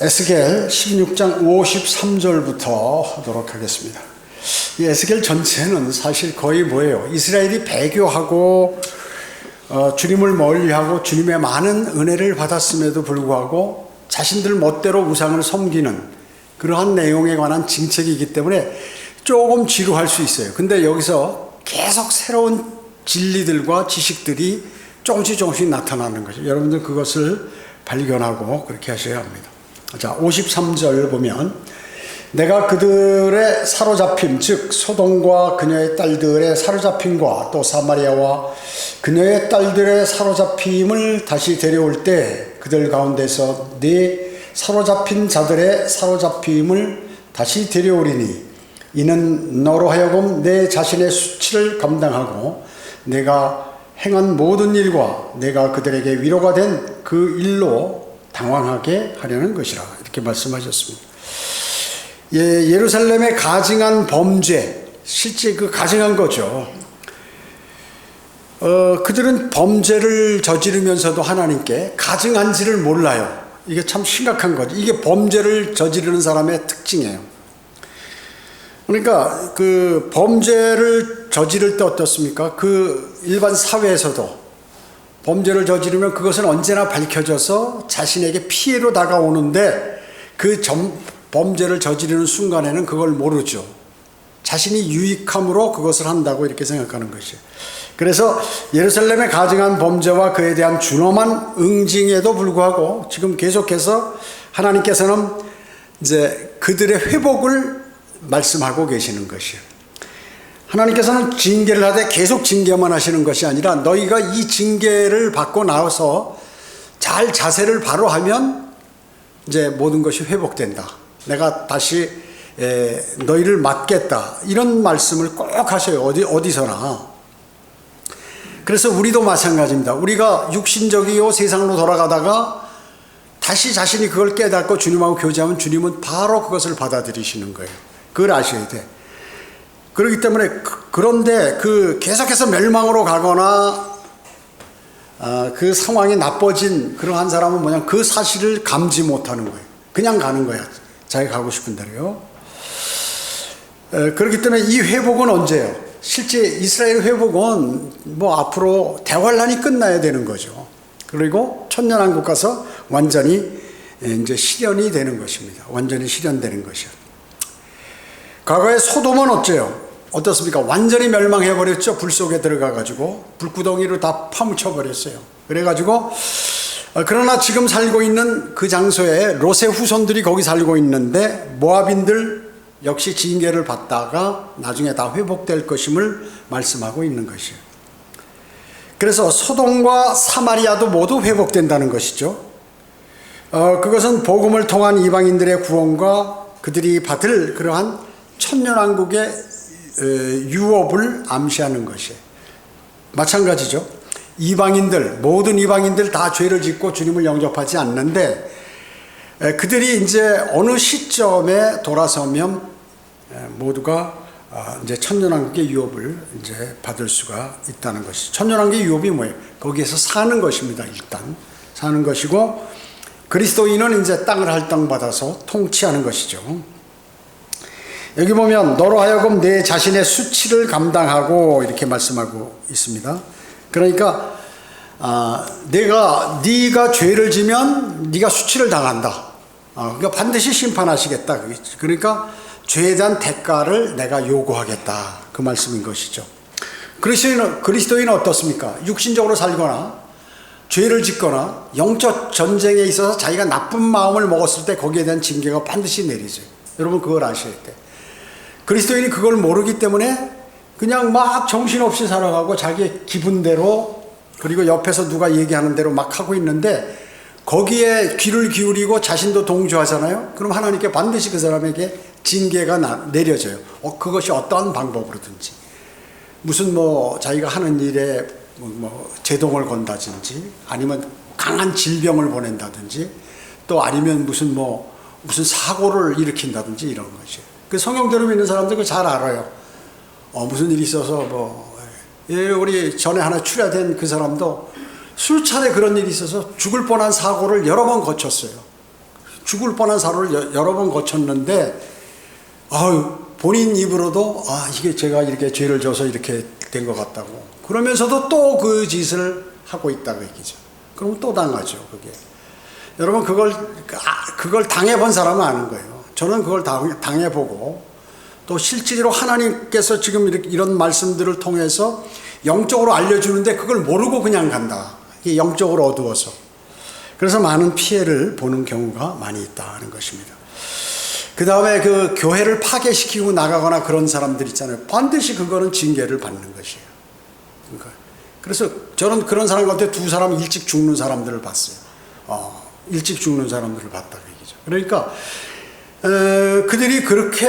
에스겔 16장 53절부터 하도록 하겠습니다. 이 에스겔 전체는 사실 거의 뭐예요? 이스라엘이 배교하고 주님을 멀리하고 주님의 많은 은혜를 받았음에도 불구하고 자신들 멋대로 우상을 섬기는 그러한 내용에 관한 징책이기 때문에 조금 지루할 수 있어요. 근데 여기서 계속 새로운 진리들과 지식들이 조금씩 나타나는 거죠. 여러분들 그것을 발견하고 그렇게 하셔야 합니다. 자, 53절 보면 내가 그들의 사로잡힘, 즉 소돔과 그녀의 딸들의 사로잡힘과 또 사마리아와 그녀의 딸들의 사로잡힘을 다시 데려올 때 그들 가운데서 네 사로잡힌 자들의 사로잡힘을 다시 데려오리니 이는 너로 하여금 내 자신의 수치를 감당하고 내가 행한 모든 일과 내가 그들에게 위로가 된 그 일로 당황하게 하려는 것이라 이렇게 말씀하셨습니다. 예루살렘에 가증한 범죄, 실제 그 가증한 거죠. 그들은 범죄를 저지르면서도 하나님께 가증한지를 몰라요. 이게 참 심각한 거죠. 이게 범죄를 저지르는 사람의 특징이에요. 그러니까 그 범죄를 저지를 때 어떻습니까? 그 일반 사회에서도 범죄를 저지르면 그것은 언제나 밝혀져서 자신에게 피해로 다가오는데 그 범죄를 저지르는 순간에는 그걸 모르죠. 자신이 유익함으로 그것을 한다고 이렇게 생각하는 것이에요. 그래서 예루살렘에 가증한 범죄와 그에 대한 준엄한 응징에도 불구하고 지금 계속해서 하나님께서는 이제 그들의 회복을 말씀하고 계시는 것이에요. 하나님께서는 징계를 하되 계속 징계만 하시는 것이 아니라 너희가 이 징계를 받고 나와서 잘 자세를 바로 하면 이제 모든 것이 회복된다. 내가 다시 너희를 맡겠다. 이런 말씀을 꼭 하셔요. 어디서나. 그래서 우리도 마찬가지입니다. 우리가 육신적이요 세상으로 돌아가다가 다시 자신이 그걸 깨닫고 주님하고 교제하면 주님은 바로 그것을 받아들이시는 거예요. 그걸 아셔야 돼. 그렇기 때문에 그런데 계속해서 멸망으로 가거나 그 상황이 나빠진 그러한 사람은 뭐냐, 그 사실을 감지 못하는 거예요. 그냥 가는 거야. 자기가 가고 싶은 대로요. 그렇기 때문에 이 회복은 언제예요? 실제 이스라엘 회복은 뭐 앞으로 대환란이 끝나야 되는 거죠. 그리고 천년왕국 가서 완전히 이제 실현이 되는 것입니다. 완전히 실현되는 것이요. 과거에 소돔은 어떻습니까? 완전히 멸망해버렸죠. 불 속에 들어가가지고 불구덩이로 다 파묻혀버렸어요. 그래가지고 그러나 지금 살고 있는 그 장소에 롯의 후손들이 거기 살고 있는데 모압인들 역시 징계를 받다가 나중에 다 회복될 것임을 말씀하고 있는 것이에요. 그래서 소돔과 사마리아도 모두 회복된다는 것이죠. 그것은 복음을 통한 이방인들의 구원과 그들이 받을 그러한 천년왕국의 유업을 암시하는 것이에요. 마찬가지죠. 모든 이방인들 다 죄를 짓고 주님을 영접하지 않는데 그들이 이제 어느 시점에 돌아서면 모두가 이제 천년왕국의 유업을 이제 받을 수가 있다는 것이죠. 천년왕국의 유업이 뭐예요? 거기에서 사는 것입니다. 일단 사는 것이고 그리스도인은 이제 땅을 할당받아서 통치하는 것이죠. 여기 보면 너로 하여금 내 자신의 수치를 감당하고 이렇게 말씀하고 있습니다. 그러니까 네가 죄를 지면 네가 수치를 당한다. 그러니까 반드시 심판하시겠다. 그러니까 죄에 대한 대가를 내가 요구하겠다. 그 말씀인 것이죠. 그리스도인은 어떻습니까? 육신적으로 살거나 죄를 짓거나 영적 전쟁에 있어서 자기가 나쁜 마음을 먹었을 때 거기에 대한 징계가 반드시 내리죠. 여러분 그걸 아셔야 돼. 그리스도인이 그걸 모르기 때문에 그냥 막 정신없이 살아가고 자기 기분대로 그리고 옆에서 누가 얘기하는 대로 막 하고 있는데 거기에 귀를 기울이고 자신도 동조하잖아요. 그럼 하나님께 반드시 그 사람에게 징계가 내려져요. 그것이 어떠한 방법으로든지 무슨 자기가 하는 일에 제동을 건다든지 아니면 강한 질병을 보낸다든지 또 아니면 무슨 사고를 일으킨다든지 이런 것이에요. 그 성경대로 믿는 사람들 그거 잘 알아요. 무슨 일이 있어서 우리 전에 하나 출애된 그 사람도 수차례 그런 일이 있어서 죽을 뻔한 사고를 여러 번 거쳤어요. 죽을 뻔한 사고를 여러 번 거쳤는데 본인 입으로도 이게 제가 이렇게 죄를 져서 이렇게 된 것 같다고 그러면서도 또 그 짓을 하고 있다고 얘기죠. 그럼 또 당하죠. 그게 여러분 그걸 당해본 사람은 아는 거예요. 저는 그걸 당해보고 또 실제로 하나님께서 지금 이런 말씀들을 통해서 영적으로 알려주는데 그걸 모르고 그냥 간다. 이게 영적으로 어두워서. 그래서 많은 피해를 보는 경우가 많이 있다는 것입니다. 그 다음에 그 교회를 파괴시키고 나가거나 그런 사람들 있잖아요. 반드시 그거는 징계를 받는 것이에요. 그래서 저는 그런 사람 가운데 두 사람 일찍 죽는 사람들을 봤어요. 일찍 죽는 사람들을 봤다고 얘기죠. 그러니까 그들이 그렇게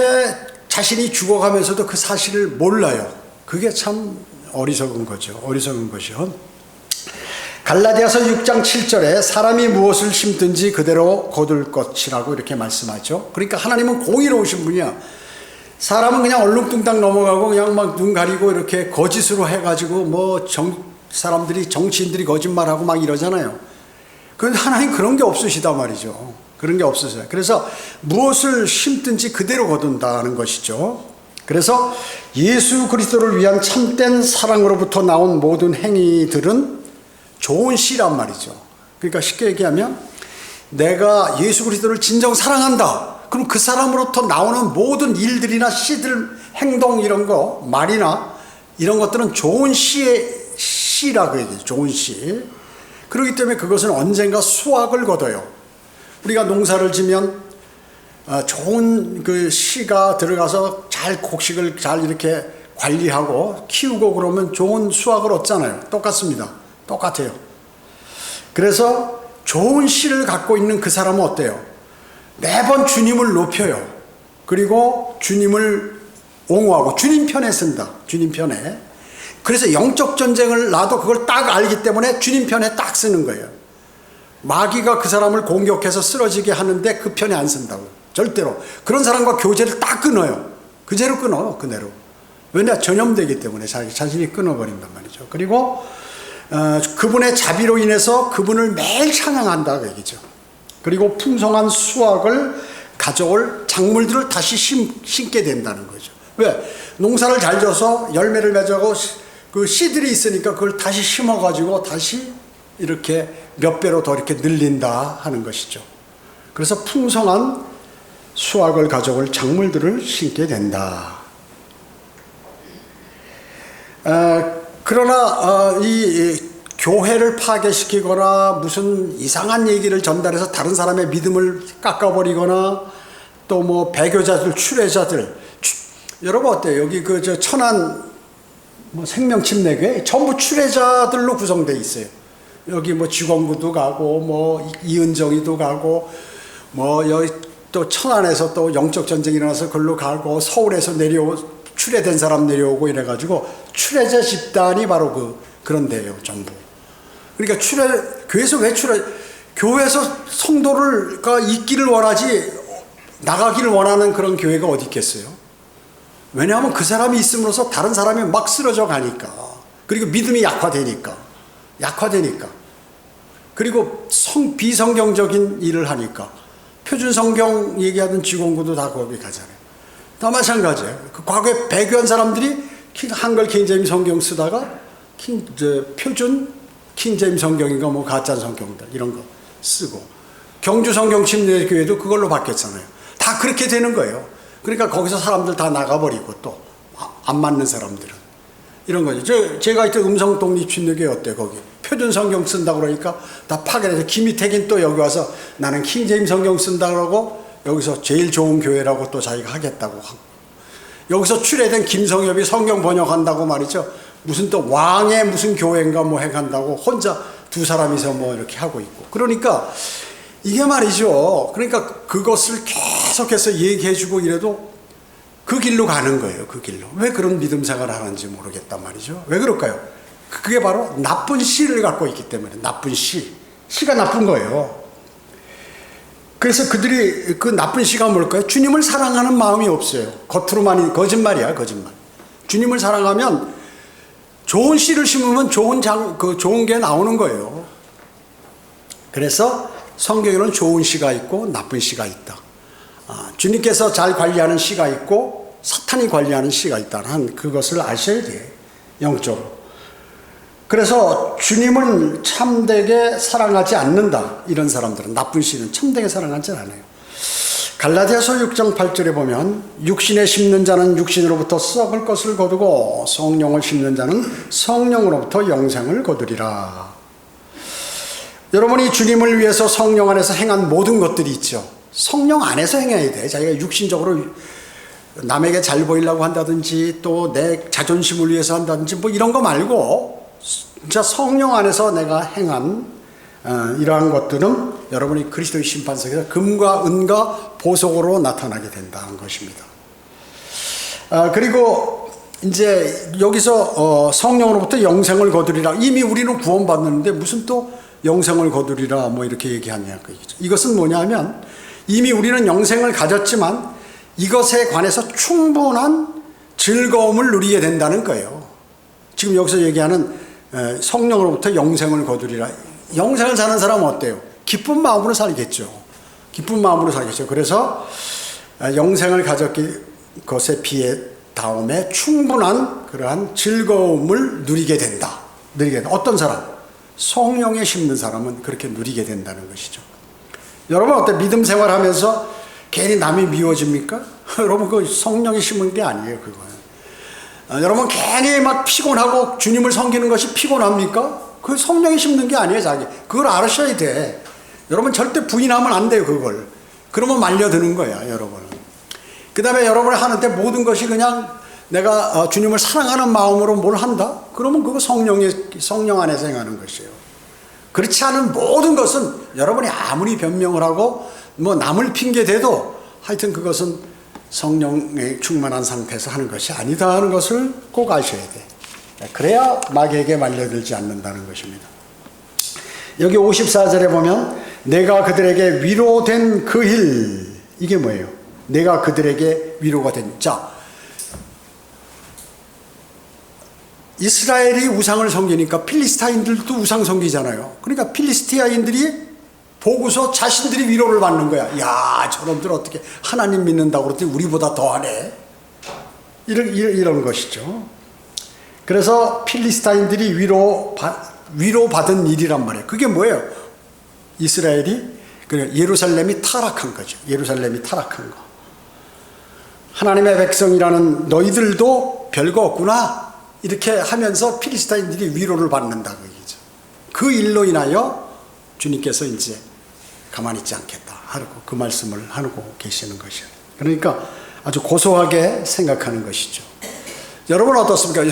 자신이 죽어가면서도 그 사실을 몰라요. 그게 참 어리석은 거죠. 어리석은 것이요. 갈라디아서 6장 7절에 사람이 무엇을 심든지 그대로 거둘 것이라고 이렇게 말씀하죠. 그러니까 하나님은 공의로우신 분이야. 사람은 그냥 얼렁뚱땅 넘어가고 그냥 막 눈 가리고 이렇게 거짓으로 해가지고 사람들이 정치인들이 거짓말하고 막 이러잖아요. 그런데 하나님 그런 게 없으시단 말이죠. 그런 게 없으세요. 그래서 무엇을 심든지 그대로 거둔다는 것이죠. 그래서 예수 그리스도를 위한 참된 사랑으로부터 나온 모든 행위들은 좋은 씨란 말이죠. 그러니까 쉽게 얘기하면 내가 예수 그리스도를 진정 사랑한다. 그럼 그 사람으로부터 나오는 모든 일들이나 씨들, 행동 이런 거, 말이나 이런 것들은 좋은 씨라고 얘기해요. 좋은 씨. 그렇기 때문에 그것은 언젠가 수확을 거둬요. 우리가 농사를 지면 좋은 그 씨가 들어가서 잘 곡식을 잘 이렇게 관리하고 키우고 그러면 좋은 수확을 얻잖아요. 똑같습니다. 똑같아요. 그래서 좋은 씨를 갖고 있는 그 사람은 어때요? 매번 주님을 높여요. 그리고 주님을 옹호하고 주님 편에 쓴다. 주님 편에. 그래서 영적 전쟁을 나도 그걸 딱 알기 때문에 주님 편에 딱 쓰는 거예요. 마귀가 그 사람을 공격해서 쓰러지게 하는데 그 편에 안 쓴다고. 절대로. 그런 사람과 교제를 딱 끊어요. 그대로 끊어. 그대로. 왜냐? 전염되기 때문에 자신이 끊어버린단 말이죠. 그리고 그분의 자비로 인해서 그분을 매일 찬양한다 그 얘기죠. 그리고 풍성한 수확을 가져올 작물들을 다시 심게 된다는 거죠. 왜? 농사를 잘 져서 열매를 맺어고 그 씨들이 있으니까 그걸 다시 심어가지고 다시 이렇게 몇 배로 더 이렇게 늘린다 하는 것이죠. 그래서 풍성한 수확을 가져올 작물들을 심게 된다. 그러나 이 교회를 파괴시키거나 무슨 이상한 얘기를 전달해서 다른 사람의 믿음을 깎아버리거나 또 뭐 배교자들, 출애자들, 여러분 어때요? 여기 그 저 천안 뭐 생명침례교회 전부 출애자들로 구성되어 있어요. 여기 뭐 직원구도 가고 뭐 이은정이도 가고 뭐 여기 또 천안에서 또 영적 전쟁이 일어나서 그걸로 가고 서울에서 출애된 사람 내려오고 이래가지고 출애자 집단이 바로 그런 데예요, 전부. 그러니까 교회에서 왜 교회에서 성도가 있기를 원하지 나가기를 원하는 그런 교회가 어디 있겠어요? 왜냐하면 그 사람이 있음으로써 다른 사람이 막 쓰러져 가니까. 그리고 믿음이 약화되니까. 그리고 비성경적인 일을 하니까. 표준 성경 얘기하던 직원구도 다 거기 가잖아요. 다 마찬가지예요. 그 과거에 배교한 사람들이 한글 킹제임 성경 쓰다가 표준 킹제임 성경인가 뭐 가짜 성경들 이런 거 쓰고 경주 성경 침례교회도 그걸로 바뀌었잖아요. 다 그렇게 되는 거예요. 그러니까 거기서 사람들 다 나가버리고 또 안 맞는 사람들은 이런 거죠. 제가 있던 음성 독립 침례교회 어때 거기 표준 성경 쓴다고 그러니까 다 파괴해서 김희택인 또 여기 와서 나는 킹제임 성경 쓴다고 그러고 여기서 제일 좋은 교회라고 또 자기가 하겠다고 하고 여기서 출애된 김성엽이 성경 번역한다고 말이죠. 무슨 또 왕의 무슨 교회인가 뭐 해간다고 혼자 두 사람이서 뭐 이렇게 하고 있고. 그러니까 이게 말이죠. 그러니까 그것을 계속해서 얘기해주고 이래도 그 길로 가는 거예요. 그 길로. 왜 그런 믿음 생활을 하는지 모르겠단 말이죠. 왜 그럴까요? 그게 바로 나쁜 씨를 갖고 있기 때문에. 나쁜 씨. 씨가 나쁜 거예요. 그래서 그들이 그 나쁜 씨가 뭘까요? 주님을 사랑하는 마음이 없어요. 겉으로만 거짓말이야, 거짓말. 주님을 사랑하면 좋은 씨를 심으면 좋은 게 나오는 거예요. 그래서 성경에는 좋은 씨가 있고 나쁜 씨가 있다. 주님께서 잘 관리하는 씨가 있고 사탄이 관리하는 씨가 있다는 그것을 아셔야 돼요. 영적으로. 그래서 주님을 참되게 사랑하지 않는다. 이런 사람들은, 나쁜 씨는 참되게 사랑하지 않아요. 갈라디아서 6장 8절에 보면 육신에 심는 자는 육신으로부터 썩을 것을 거두고 성령을 심는 자는 성령으로부터 영생을 거두리라. 여러분이 주님을 위해서 성령 안에서 행한 모든 것들이 있죠. 성령 안에서 행해야 돼. 자기가 육신적으로 남에게 잘 보이려고 한다든지 또 내 자존심을 위해서 한다든지 뭐 이런 거 말고 진짜 성령 안에서 내가 행한 이러한 것들은 여러분이 그리스도의 심판석에서 금과 은과 보석으로 나타나게 된다는 것입니다. 그리고 이제 여기서 성령으로부터 영생을 거두리라. 이미 우리는 구원받는데 무슨 또 영생을 거두리라 뭐 이렇게 얘기하냐. 이것은 뭐냐면 이미 우리는 영생을 가졌지만 이것에 관해서 충분한 즐거움을 누리게 된다는 거예요. 지금 여기서 얘기하는 성령으로부터 영생을 거두리라. 영생을 사는 사람은 어때요? 기쁜 마음으로 살겠죠. 기쁜 마음으로 살겠죠. 그래서 영생을 가졌기 것에 비해 다음에 충분한 그러한 즐거움을 누리게 된다. 어떤 사람? 성령에 심는 사람은 그렇게 누리게 된다는 것이죠. 여러분 어때? 믿음 생활하면서 괜히 남이 미워집니까? 여러분 그 성령이 심은 게 아니에요. 그거는. 여러분 괜히 막 피곤하고 주님을 섬기는 것이 피곤합니까? 그 성령이 심는 게 아니에요. 자기 그걸 알으셔야 돼. 여러분 절대 부인하면 안 돼요. 그걸. 그러면 말려드는 거야. 여러분은. 그 다음에 여러분이 하는데 모든 것이 그냥 내가 주님을 사랑하는 마음으로 뭘 한다? 그러면 그거 성령 안에서 행하는 것이에요. 그렇지 않은 모든 것은 여러분이 아무리 변명을 하고 뭐 남을 핑계대도 하여튼 그것은 성령에 충만한 상태에서 하는 것이 아니다 하는 것을 꼭 아셔야 돼. 그래야 마귀에게 말려들지 않는다는 것입니다. 여기 54절에 보면 내가 그들에게 위로된 그 일, 이게 뭐예요? 내가 그들에게 위로가 된. 자, 이스라엘이 우상을 섬기니까 필리스타인들도 우상 섬기잖아요. 그러니까 필리스티아인들이 보고서 자신들이 위로를 받는 거야. 야, 저놈들 어떻게 하나님 믿는다고 그러더니 우리보다 더하네. 이런 것이죠. 그래서 필리스타인들이 위로받은 일이란 말이에요. 그게 뭐예요? 이스라엘이, 예루살렘이 타락한 거죠. 예루살렘이 타락한 거. 하나님의 백성이라는 너희들도 별거 없구나. 이렇게 하면서 필리스타인들이 위로를 받는다고 얘기죠. 그 일로 인하여 주님께서 이제 가만히 있지 않겠다 하고 그 말씀을 하고 계시는 것이에요. 그러니까 아주 고소하게 생각하는 것이죠. 여러분은 어떻습니까?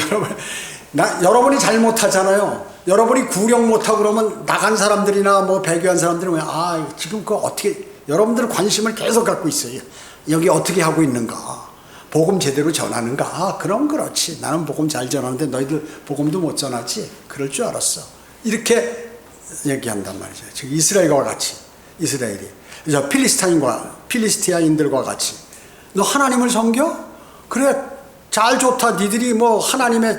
여러분이 잘못하잖아요. 여러분이 구령 못하고 그러면 나간 사람들이나 뭐 배교한 사람들은 지금 그 어떻게, 여러분들 관심을 계속 갖고 있어요. 여기 어떻게 하고 있는가? 복음 제대로 전하는가? 그럼 그렇지. 나는 복음 잘 전하는데 너희들 복음도 못 전하지? 그럴 줄 알았어. 이렇게 얘기한단 말이죠. 즉 이스라엘과 같이, 이스라엘이 필리스티아인들과 같이 너 하나님을 섬겨? 그래, 잘 좋다. 니들이 뭐 하나님의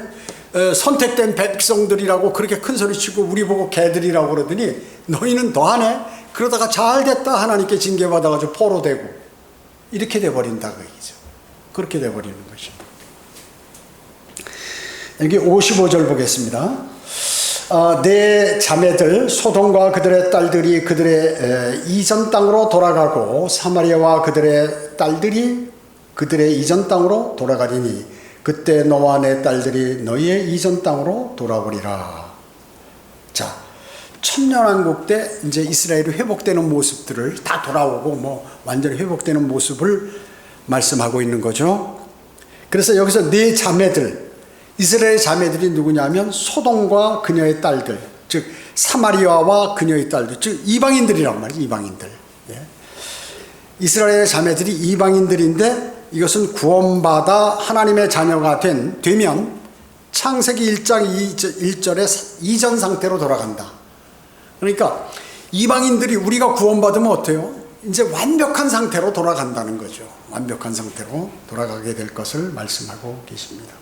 선택된 백성들이라고 그렇게 큰 소리치고 우리 보고 개들이라고 그러더니 너희는 더하네. 그러다가 잘 됐다 하나님께 징계받아가지고 포로되고 이렇게 돼버린다 그 얘기죠. 그렇게 돼버리는 것입니다. 여기 55절 보겠습니다. 내 자매들 소돔과 그들의 딸들이 그들의 이전 땅으로 돌아가고 사마리아와 그들의 딸들이 그들의 이전 땅으로 돌아가리니 그때 너와 내 딸들이 너희의 이전 땅으로 돌아오리라. 자, 천년왕국 때 이제 이스라엘이 회복되는 모습들을 다 돌아오고 뭐 완전히 회복되는 모습을 말씀하고 있는 거죠. 그래서 여기서 네 자매들, 이스라엘 자매들이 누구냐면 소돔과 그녀의 딸들, 즉 사마리아와 그녀의 딸들, 즉 이방인들이란 말이에요. 이방인들. 예. 이스라엘 자매들이 이방인들인데 이것은 구원받아 하나님의 자녀가 되면 창세기 1장 1절의 이전 상태로 돌아간다. 그러니까 이방인들이 우리가 구원받으면 어때요? 이제 완벽한 상태로 돌아간다는 거죠. 완벽한 상태로 돌아가게 될 것을 말씀하고 계십니다.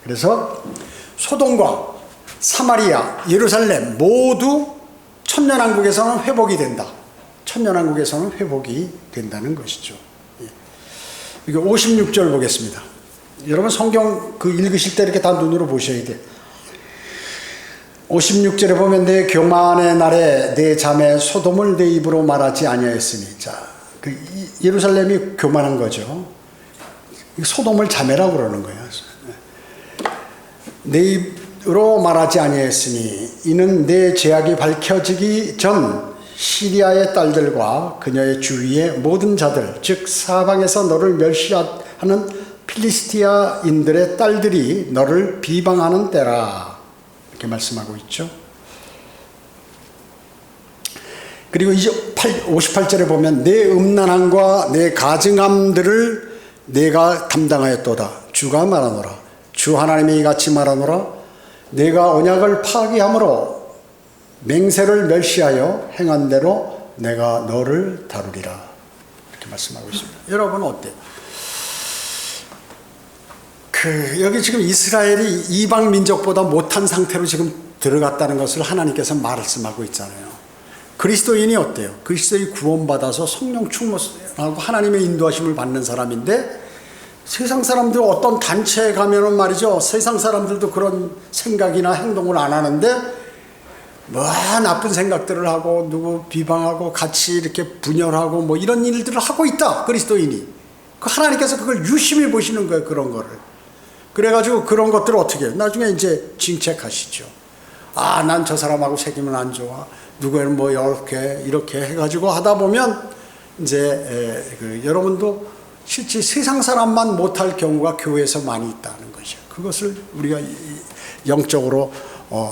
그래서 소돔과 사마리아, 예루살렘 모두 천년왕국에서는 회복이 된다. 천년왕국에서는 회복이 된다는 것이죠. 이게 56절 보겠습니다. 여러분 성경 그 읽으실 때 이렇게 다 눈으로 보셔야 돼요. 56절에 보면 내 교만의 날에 내 자매 소돔을 내 입으로 말하지 아니하였으니, 자, 그 예루살렘이 교만한 거죠. 소돔을 자매라고 그러는 거예요. 내 입으로 말하지 아니하였으니 이는 내 죄악이 밝혀지기 전 시리아의 딸들과 그녀의 주위의 모든 자들, 즉 사방에서 너를 멸시하는 필리스티아인들의 딸들이 너를 비방하는 때라, 이렇게 말씀하고 있죠. 그리고 이제 58절에 보면 내 음란함과 내 가증함들을 내가 담당하였도다. 주가 말하노라. 주 하나님이 이같이 말하노라. 내가 언약을 파기함으로 맹세를 멸시하여 행한 대로 내가 너를 다루리라, 이렇게 말씀하고 있습니다. 여러분 어때요? 여기 지금 이스라엘이 이방 민족보다 못한 상태로 지금 들어갔다는 것을 하나님께서 말씀하고 있잖아요. 그리스도인이 어때요? 그리스도인이 구원받아서 성령 충만하고 하나님의 인도하심을 받는 사람인데, 세상 사람들 어떤 단체에 가면은 말이죠, 세상 사람들도 그런 생각이나 행동을 안 하는데 뭐 나쁜 생각들을 하고 누구 비방하고 같이 이렇게 분열하고 뭐 이런 일들을 하고 있다, 그리스도인이. 하나님께서 그걸 유심히 보시는 거예요, 그런 거를. 그래가지고 그런 것들을 어떻게 해요? 나중에 이제 징책하시죠. 아, 난 저 사람하고 새기면 안 좋아. 누구는 뭐 이렇게 해가지고 하다 보면 이제 여러분도 실제 세상 사람만 못할 경우가 교회에서 많이 있다는 것이죠. 그것을 우리가 영적으로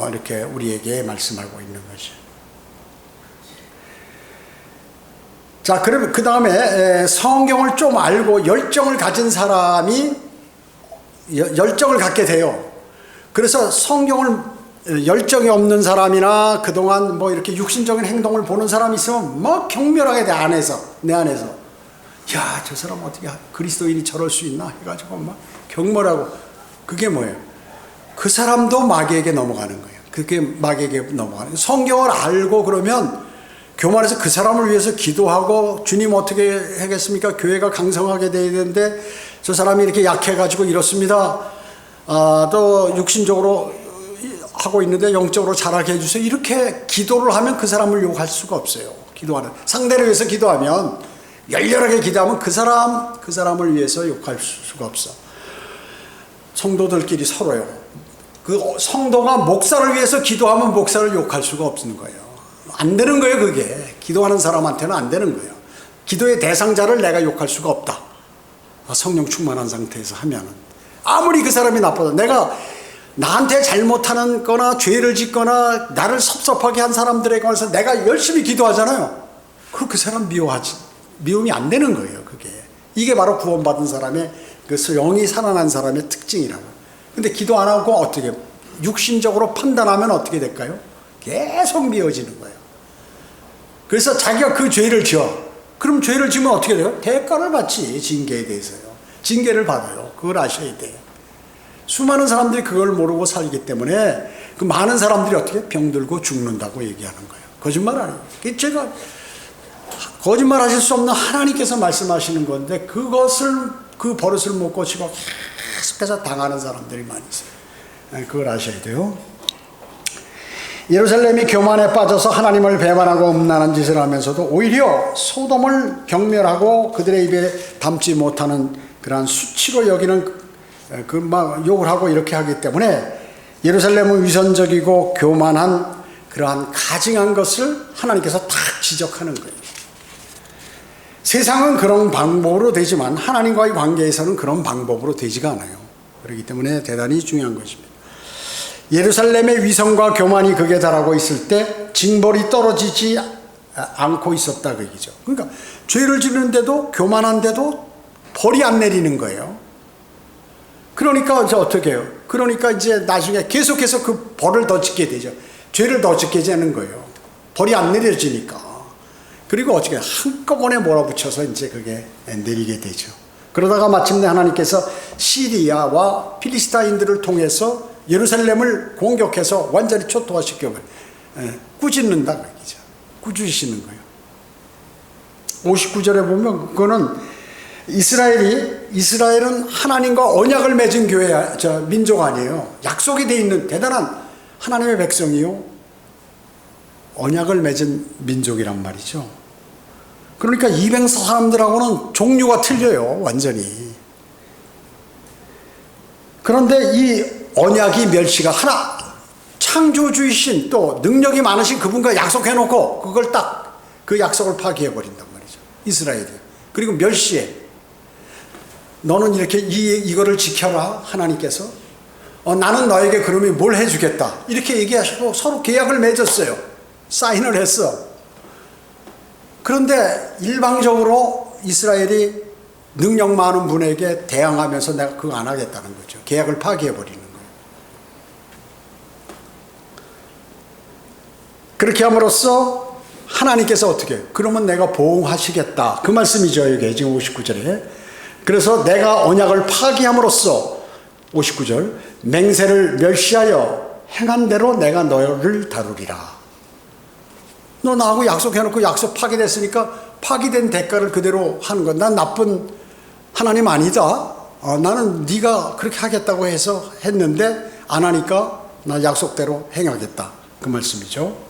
이렇게 우리에게 말씀하고 있는 것이죠. 자, 그러면 그 다음에 성경을 좀 알고 열정을 가진 사람이 열정을 갖게 돼요. 그래서 성경을 열정이 없는 사람이나 그동안 뭐 이렇게 육신적인 행동을 보는 사람이 있으면 막 경멸하게 돼, 내 안에서. 야, 저 사람 어떻게 그리스도인이 저럴 수 있나 해가지고 막 경멸하고. 그게 뭐예요? 그 사람도 마귀에게 넘어가는 거예요. 그게 마귀에게 넘어가는 거예요. 성경을 알고 그러면 교만해서 그 사람을 위해서 기도하고, 주님 어떻게 하겠습니까? 교회가 강성하게 돼야 되는데 저 사람이 이렇게 약해가지고 이렇습니다. 또 육신적으로 하고 있는데 영적으로 자라게 해주세요. 이렇게 기도를 하면 그 사람을 욕할 수가 없어요. 기도하는 상대를 위해서 기도하면, 열렬하게 기도하면 그 사람을 위해서 욕할 수가 없어. 성도들끼리 서로요. 그 성도가 목사를 위해서 기도하면 목사를 욕할 수가 없는 거예요. 안 되는 거예요, 그게. 기도하는 사람한테는 안 되는 거예요. 기도의 대상자를 내가 욕할 수가 없다. 성령 충만한 상태에서 하면은. 아무리 그 사람이 나빠도, 내가 나한테 잘못하는 거나 죄를 짓거나 나를 섭섭하게 한 사람들에 관해서 내가 열심히 기도하잖아요. 그럼 그 사람 미움이 안 되는 거예요, 그게. 이게 바로 구원받은 사람의, 그 영이 살아난 사람의 특징이라고. 근데 기도 안 하고 어떻게, 육신적으로 판단하면 어떻게 될까요? 계속 미워지는 거예요. 그래서 자기가 그 죄를 지어. 그럼 죄를 지으면 어떻게 돼요? 대가를 받지, 징계에 대해서요. 징계를 받아요. 그걸 아셔야 돼요. 수많은 사람들이 그걸 모르고 살기 때문에 그 많은 사람들이 어떻게 병들고 죽는다고 얘기하는 거예요. 거짓말 아니에요. 제가 거짓말 하실 수 없는 하나님께서 말씀하시는 건데, 그 버릇을 못 고치고 계속해서 당하는 사람들이 많이 있어요. 그걸 아셔야 돼요. 예루살렘이 교만에 빠져서 하나님을 배반하고 음란한 짓을 하면서도 오히려 소돔을 경멸하고 그들의 입에 담지 못하는 그러한 수치로 여기는, 막 욕을 하고 이렇게 하기 때문에 예루살렘은 위선적이고 교만한 그러한 가증한 것을 하나님께서 딱 지적하는 거예요. 세상은 그런 방법으로 되지만 하나님과의 관계에서는 그런 방법으로 되지가 않아요. 그렇기 때문에 대단히 중요한 것입니다. 예루살렘의 위선과 교만이 극에 달하고 있을 때 징벌이 떨어지지 않고 있었다, 그 얘기죠. 그러니까 죄를 지는데도, 교만한데도 벌이 안 내리는 거예요. 그러니까 이제 어떻게 해요? 그러니까 이제 나중에 계속해서 그 벌을 더 짓게 되죠. 죄를 더 짓게 되는 거예요. 벌이 안 내려지니까. 그리고 어떻게 한꺼번에 몰아붙여서 이제 그게 내리게 되죠. 그러다가 마침내 하나님께서 시리아와 필리스타인들을 통해서 예루살렘을 공격해서 완전히 초토화시켜 꾸짖는다, 그 얘기죠. 꾸짖으시는 거예요. 59절에 보면 그거는 이스라엘은 하나님과 언약을 맺은 민족 아니에요. 약속이 돼 있는 대단한 하나님의 백성이요. 언약을 맺은 민족이란 말이죠. 그러니까 이방 사람들하고는 종류가 틀려요. 완전히. 그런데 이 언약이 멸시가 창조주이신 또 능력이 많으신 그분과 약속해놓고 그걸 딱 그 약속을 파기해버린단 말이죠. 이스라엘이. 그리고 멸시해. 너는 이렇게 이거를 지켜라. 하나님께서. 나는 너에게 그러면 뭘 해주겠다. 이렇게 얘기하시고 서로 계약을 맺었어요. 사인을 했어. 그런데 일방적으로 이스라엘이 능력 많은 분에게 대항하면서 내가 그거 안 하겠다는 거죠. 계약을 파기해버리는 거예요. 그렇게 함으로써 하나님께서 어떻게 그러면 내가 보응하시겠다. 그 말씀이죠. 여기 지금 59절에. 그래서 내가 언약을 파기함으로써 59절 맹세를 멸시하여 행한 대로 내가 너를 다루리라. 너 나하고 약속해놓고 약속 파기됐으니까 파기된 대가를 그대로 하는 것. 난 나쁜 하나님 아니다. 나는 네가 그렇게 하겠다고 해서 했는데 안 하니까 나 약속대로 행하겠다. 그 말씀이죠.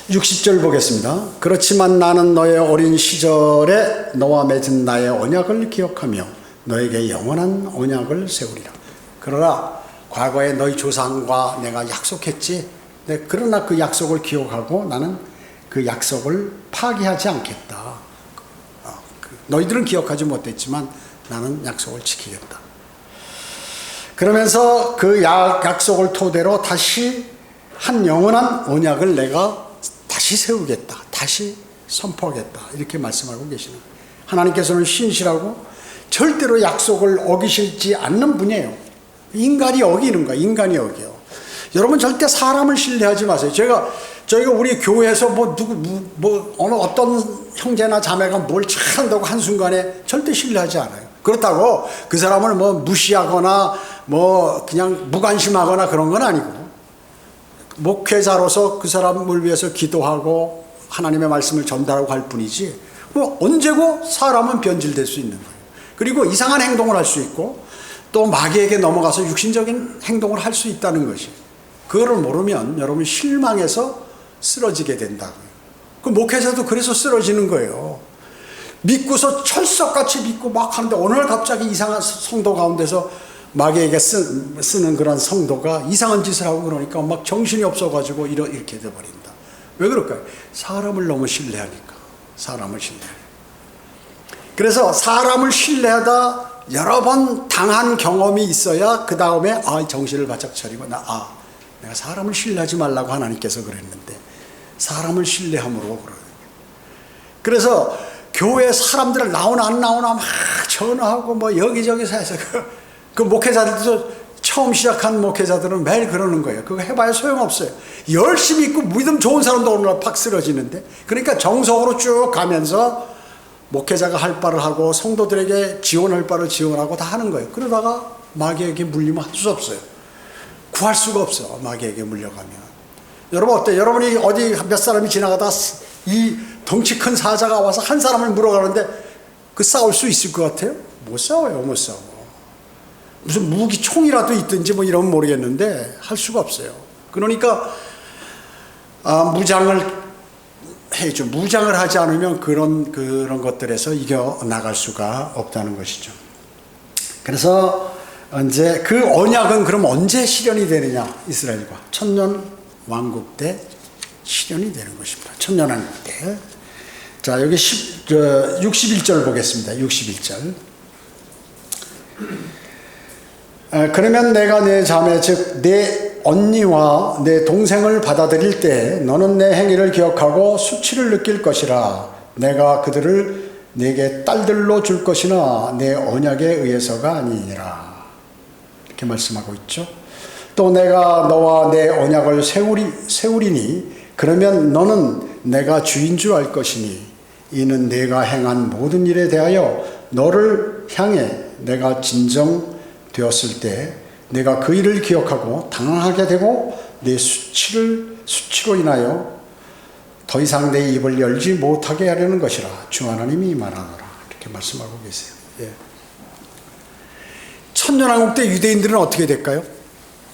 60절 보겠습니다. 그렇지만 나는 너의 어린 시절에 너와 맺은 나의 언약을 기억하며 너에게 영원한 언약을 세우리라. 그러나 과거에 너희 조상과 내가 약속했지. 그러나 그 약속을 기억하고 나는 그 약속을 파기하지 않겠다. 너희들은 기억하지 못했지만 나는 약속을 지키겠다. 그러면서 그 약속을 토대로 다시 한 영원한 언약을 내가 다시 세우겠다. 다시 선포하겠다. 이렇게 말씀하고 계시는 거예요. 하나님께서는 신실하고 절대로 약속을 어기시지 않는 분이에요. 인간이 어기는 거야. 인간이 어겨요. 여러분 절대 사람을 신뢰하지 마세요. 저희가 우리 교회에서 어느 어떤 형제나 자매가 뭘 잘한다고 한순간에 절대 신뢰하지 않아요. 그렇다고 그 사람을 무시하거나 그냥 무관심하거나 그런 건 아니고, 목회자로서 그 사람을 위해서 기도하고 하나님의 말씀을 전달하고 할 뿐이지, 언제고 사람은 변질될 수 있는 거예요. 그리고 이상한 행동을 할 수 있고 또 마귀에게 넘어가서 육신적인 행동을 할 수 있다는 것이, 그거를 모르면 여러분 실망해서 쓰러지게 된다고요. 그 목회자도 그래서 쓰러지는 거예요. 믿고서 철석같이 믿고 막 하는데 어느 날 갑자기 이상한 성도 가운데서 마귀에게 쓰는 그런 성도가 이상한 짓을 하고 그러니까 막 정신이 없어가지고 이렇게 돼버린다. 왜 그럴까요? 사람을 너무 신뢰하니까. 사람을 신뢰하니까. 그래서 사람을 신뢰하다 여러 번 당한 경험이 있어야 그 다음에 정신을 바짝 차리고 내가 사람을 신뢰하지 말라고 하나님께서 그랬는데 사람을 신뢰함으로 그래요. 그래서 교회 사람들을 나오나 안 나오나 막 전화하고 여기저기서 해서 그 목회자들도 처음 시작한 목회자들은 매일 그러는 거예요. 그거 해봐야 소용없어요. 열심히 있고 믿음 좋은 사람도 오늘 팍 쓰러지는데, 그러니까 정석으로 쭉 가면서 목회자가 할 바를 하고 성도들에게 지원할 바를 지원하고 다 하는 거예요. 그러다가 마귀에게 물리면 할 수 없어요. 구할 수가 없어. 마귀에게 물려가면. 여러분 어때요? 여러분이 어디 몇 사람이 지나가다 이 덩치 큰 사자가 와서 한 사람을 물어가는데 그 싸울 수 있을 것 같아요? 못 싸워요. 못 싸워. 무슨 무기 총이라도 있든지 이러면 모르겠는데 할 수가 없어요. 그러니까 무장을 해야죠. 무장을 하지 않으면 그런 것들에서 이겨 나갈 수가 없다는 것이죠. 그래서 이제 그 언약은 그럼 언제 실현이 되느냐? 이스라엘과 천년 왕국 때 실현이 되는 것입니다. 천년 왕국 때. 자, 여기 61절 보겠습니다. 61절. 그러면 내가 내 자매 즉 내 언니와 내 동생을 받아들일 때 너는 내 행위를 기억하고 수치를 느낄 것이라. 내가 그들을 내게 딸들로 줄 것이나 내 언약에 의해서가 아니니라. 이렇게 말씀하고 있죠. 또 내가 너와 내 언약을 세우리니 그러면 너는 내가 주인 줄 알 것이니 이는 내가 행한 모든 일에 대하여 너를 향해 내가 진정되었을 때 내가 그 일을 기억하고 당황하게 되고 내 수치로 인하여 더 이상 내 입을 열지 못하게 하려는 것이라 주 하나님이 말하노라. 이렇게 말씀하고 계세요. 예. 천년왕국 때 유대인들은 어떻게 될까요?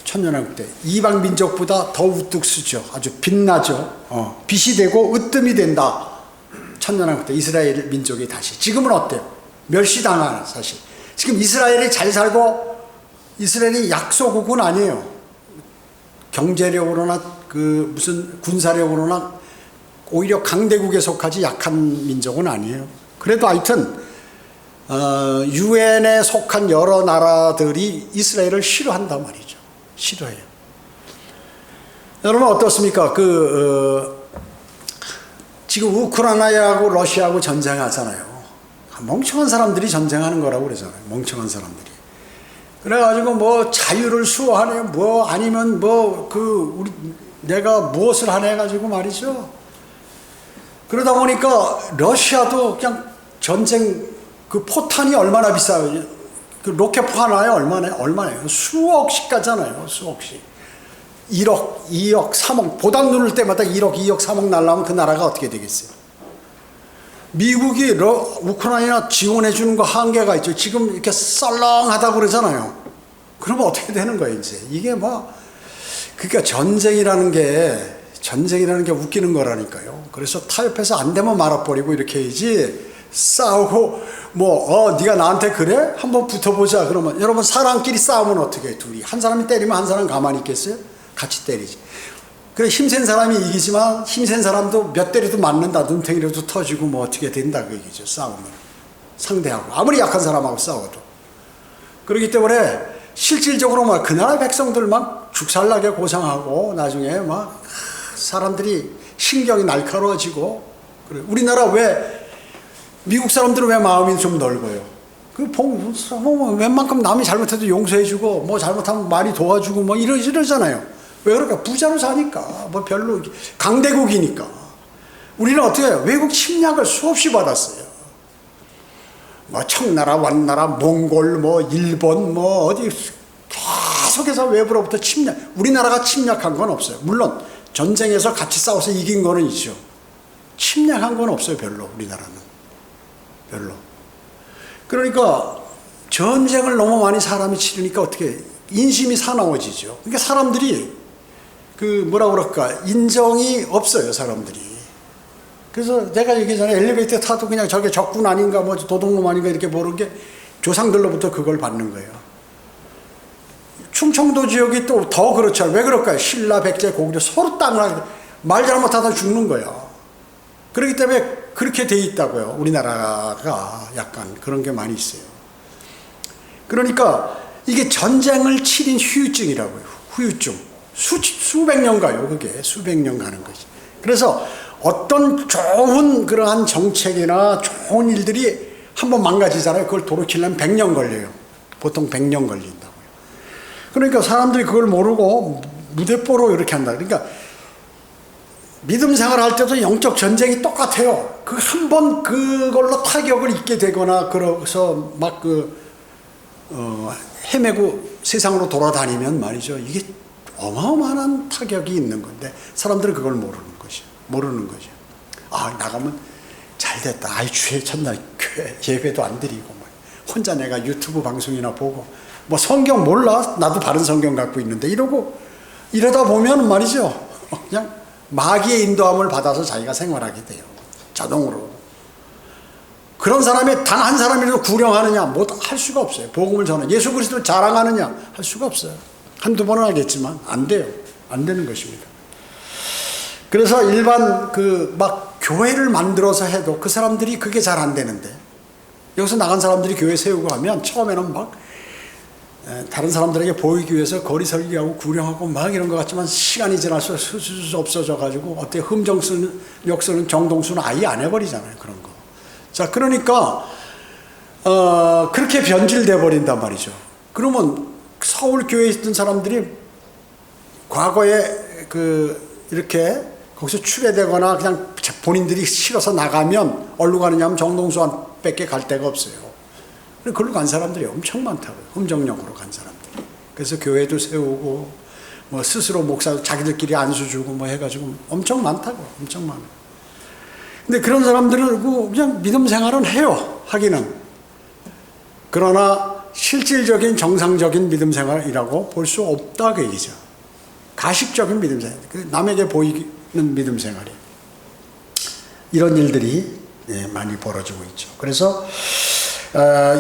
천년왕국 때 이방 민족보다 더 우뚝 서죠. 아주 빛나죠. 빛이 되고 으뜸이 된다. 천년왕국 때 이스라엘 민족이 다시. 지금은 어때요? 멸시당하는 사실. 지금 이스라엘이 잘 살고 이스라엘이 약소국은 아니에요. 경제력으로나 그 무슨 군사력으로나 오히려 강대국에 속하지 약한 민족은 아니에요. 그래도 하여튼 유엔에 속한 여러 나라들이 이스라엘을 싫어한단 말이죠. 싫어해요. 여러분 어떻습니까? 지금 우크라이나하고 러시아하고 전쟁하잖아요. 멍청한 사람들이 전쟁하는 거라고 그러잖아요. 멍청한 사람들이. 그래가지고 뭐 자유를 수호하네, 뭐 아니면 내가 무엇을 하네 해가지고 말이죠. 그러다 보니까 러시아도 그냥 전쟁 그 포탄이 얼마나 비싸요? 그 로켓포 하나에 얼마나요? 수억씩 가잖아요. 수억씩. 1억, 2억, 3억 보당 누를 때마다 1억, 2억, 3억 날라면 그 나라가 어떻게 되겠어요? 미국이 우크라이나 지원해 주는 거 한계가 있죠. 지금 이렇게 썰렁하다고 그러잖아요. 그러면 어떻게 되는 거예요, 이제? 이게 그러니까 전쟁이라는 게 웃기는 거라니까요. 그래서 타협해서 안 되면 말아버리고 이렇게 해야지 싸우고 네가 나한테 그래? 한번 붙어보자. 그러면 여러분 사람끼리 싸우면 어떻게 해? 둘이 한 사람이 때리면 한 사람 가만히 있겠어요? 같이 때리지. 그래 힘센 사람이 이기지만 힘센 사람도 몇 대리도 맞는다. 눈탱이라도 터지고 어떻게 된다 그 얘기죠. 싸우면 상대하고 아무리 약한 사람하고 싸워도. 그렇기 때문에 실질적으로 그 나라 백성들 죽살나게 고생하고 나중에 사람들이 신경이 날카로워지고. 그래. 우리나라 미국 사람들은 왜 마음이 좀 넓어요? 웬만큼 남이 잘못해도 용서해주고 잘못하면 많이 도와주고 이러잖아요. 왜 그럴까? 부자로 사니까. 별로 강대국이니까. 우리는 어떻게 해요? 외국 침략을 수없이 받았어요. 청나라, 완나라, 몽골, 일본, 어디 계속해서 외부로부터 침략. 우리나라가 침략한 건 없어요. 물론 전쟁에서 같이 싸워서 이긴 거는 있죠. 침략한 건 없어요. 별로 우리나라는. 별로. 그러니까 전쟁을 너무 많이 사람이 치르니까 어떻게 인심이 사나워지죠. 그러니까 사람들이 인정이 없어요, 사람들이. 그래서 내가 얘기했잖아요. 엘리베이터 타도 그냥 저게 적군 아닌가, 도둑놈 아닌가 이렇게 모르는 게 조상들로부터 그걸 받는 거예요. 충청도 지역이 또 더 그렇죠. 왜 그럴까요? 신라, 백제, 고구려 서로 땅을 말 잘못하다 죽는 거예요. 그렇기 때문에 그렇게 돼 있다고요. 우리나라가 약간 그런 게 많이 있어요. 그러니까 이게 전쟁을 치른 후유증이라고요. 후유증. 수백 년 가요. 그게 수백 년 가는 거지. 그래서 어떤 좋은 그러한 정책이나 좋은 일들이 한번 망가지잖아요. 그걸 돌이키려면 100년 걸려요. 보통 100년 걸린다고요. 그러니까 사람들이 그걸 모르고 무대뽀로 이렇게 한다. 그러니까 믿음 생활할 때도 영적 전쟁이 똑같아요. 한 번 그걸로 타격을 입게 되거나 그래서 헤매고 세상으로 돌아다니면 말이죠. 이게 어마어마한 타격이 있는 건데 사람들은 그걸 모르는 거죠. 나가면 잘 됐다. 주일 첫날 교회 예배도 안 드리고 혼자 내가 유튜브 방송이나 보고 성경 몰라? 나도 바른 성경 갖고 있는데 이러다 보면 말이죠. 그냥 마귀의 인도함을 받아서 자기가 생활하게 돼요. 자동으로. 그런 사람이 단 한 사람이라도 구령하느냐? 할 수가 없어요. 복음을 전하. 예수 그리스도를 자랑하느냐? 할 수가 없어요. 한두 번은 하겠지만 안 돼요. 안 되는 것입니다. 그래서 일반 교회를 만들어서 해도 그 사람들이 그게 잘 안 되는데 여기서 나간 사람들이 교회 세우고 하면 처음에는 다른 사람들에게 보이기 위해서 거리 설교하고 구령하고 이런 것 같지만 시간이 지날수록 수수 없어져 가지고 어떻게 흠정쓰는 역쓰는 정동수는 아예 안 해버리잖아요. 그런 거. 자, 그러니까 그렇게 변질돼 버린단 말이죠. 그러면 서울 교회에 있던 사람들이 과거에 이렇게 거기서 추배되거나 그냥 본인들이 싫어서 나가면 어디로 가느냐 하면 정동수밖에 갈 데가 없어요. 그걸로 간 사람들이 엄청 많다고요. 흠정령으로 간 사람들이. 그래서 교회도 세우고 스스로 목사 자기들끼리 안수 주고 해가지고 엄청 많다고. 엄청 많아요. 근데 그런 사람들은 그냥 믿음 생활은 해요. 하기는. 그러나 실질적인 정상적인 믿음 생활이라고 볼 수 없다 그 얘기죠. 가식적인 믿음 생활. 남에게 보이는 믿음 생활이. 이런 일들이 많이 벌어지고 있죠. 그래서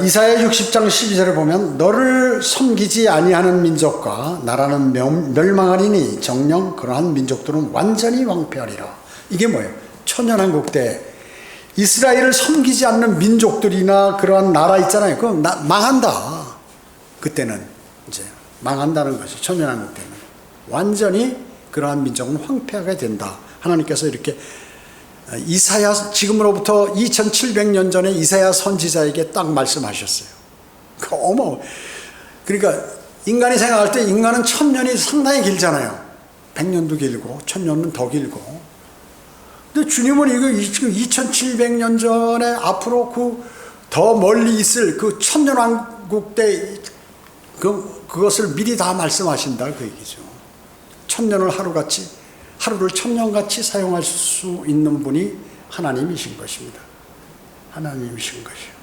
이사야 60장 12절에 보면 너를 섬기지 아니하는 민족과 나라는 멸망하리니 정녕 그러한 민족들은 완전히 왕폐하리라. 이게 뭐예요? 천년왕국 때 이스라엘을 섬기지 않는 민족들이나 그러한 나라 있잖아요. 그럼 망한다. 그때는 이제 망한다는 것이 천년왕국 때는 완전히 그러한 민족은 황폐하게 된다. 하나님께서 이렇게 이사야 지금으로부터 2700년 전에 이사야 선지자에게 딱 말씀하셨어요. 그러니까 인간이 생각할 때 인간은 1000년이 상당히 길잖아요. 100년도 길고 1000년은 더 길고. 근데 주님은 이거 지금 2700년 전에 앞으로 그 더 멀리 있을 그 천년왕국 때 그것을 미리 다 말씀하신다 그 얘기죠. 1000년을 하루를 1000년같이 사용할 수 있는 분이 하나님이신 것입니다. 하나님이신 것이요.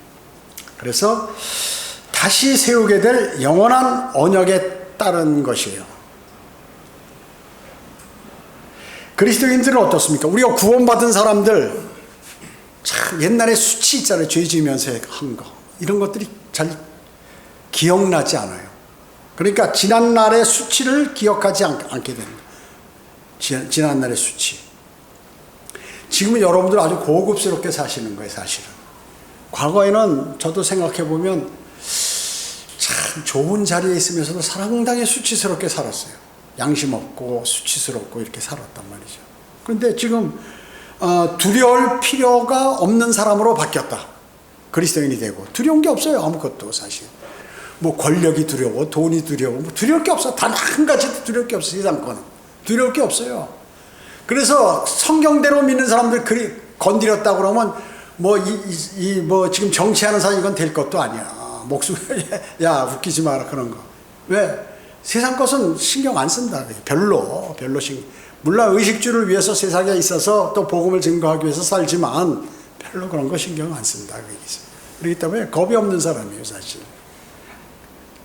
그래서 다시 세우게 될 영원한 언약에 따른 것이에요. 그리스도인들은 어떻습니까? 우리가 구원받은 사람들 참 옛날에 수치 있잖아요. 죄 지으면서 한 거. 이런 것들이 잘 기억나지 않아요. 그러니까 지난날의 수치를 기억하지 않게 됩니다. 지난날의 수치. 지금은 여러분들 아주 고급스럽게 사시는 거예요, 사실은. 과거에는 저도 생각해보면 참 좋은 자리에 있으면서도 상당히 수치스럽게 살았어요. 양심 없고 수치스럽고 이렇게 살았단 말이죠. 그런데 지금 두려울 필요가 없는 사람으로 바뀌었다. 그리스도인이 되고 두려운 게 없어요. 아무것도 사실. 뭐 권력이 두려워, 돈이 두려워, 뭐 두려울 게 없어. 단 한 가지도 두려울 게 없어요. 세상 거는. 두려울 게 없어요. 그래서 성경대로 믿는 사람들 건드렸다 그러면 뭐 지금 정치하는 사람 이건 될 것도 아니야. 목숨 야 웃기지 마라 그런 거. 왜? 세상 것은 신경 안 쓴다. 별로 신경. 물론 의식주를 위해서 세상에 있어서 또 복음을 증거하기 위해서 살지만 별로 그런 거 신경 안 쓴다. 그렇기 때문에 겁이 없는 사람이에요, 사실.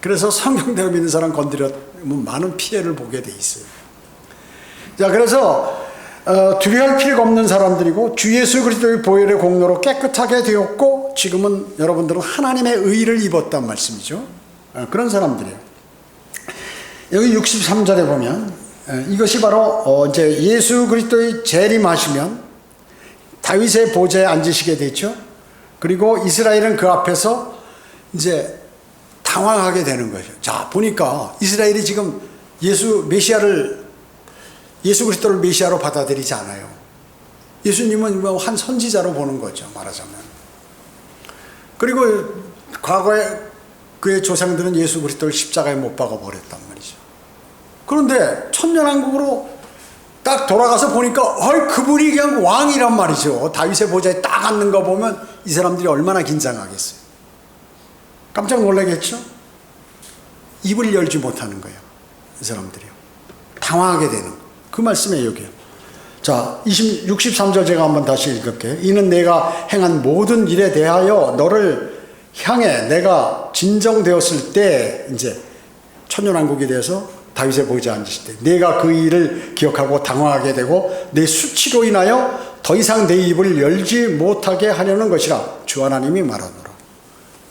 그래서 성경대로 믿는 사람 건드리면 많은 피해를 보게 돼 있어요. 자, 그래서 두려워할 필요가 없는 사람들이고 주 예수 그리스도의 보혈의 공로로 깨끗하게 되었고 지금은 여러분들은 하나님의 의를 입었단 말씀이죠. 그런 사람들이에요. 여기 63절에 보면 이것이 바로 이제 예수 그리스도의 재림하시면 다윗의 보좌에 앉으시게 되죠. 그리고 이스라엘은 그 앞에서 이제 당황하게 되는 거죠. 자, 보니까 이스라엘이 지금 예수 그리스도를 메시아로 받아들이지 않아요. 예수님은 한 선지자로 보는 거죠, 말하자면. 그리고 과거에 그의 조상들은 예수 그리스도를 십자가에 못 박아 버렸단 말이죠. 그런데 천년왕국으로 딱 돌아가서 보니까 그분이 그냥 왕이란 말이죠. 다윗의 보좌에 딱 앉는 거 보면 이 사람들이 얼마나 긴장하겠어요. 깜짝 놀라겠죠? 입을 열지 못하는 거예요. 이 사람들이요. 당황하게 되는 그 말씀에 여기요. 자, 63절 제가 한번 다시 읽을게요. 이는 내가 행한 모든 일에 대하여 너를 향해 내가 진정되었을 때 이제 천년왕국에 대해서 다윗의 보좌에 앉으실 때 내가 그 일을 기억하고 당황하게 되고 내 수치로 인하여 더 이상 내 입을 열지 못하게 하려는 것이라 주 하나님이 말하노라.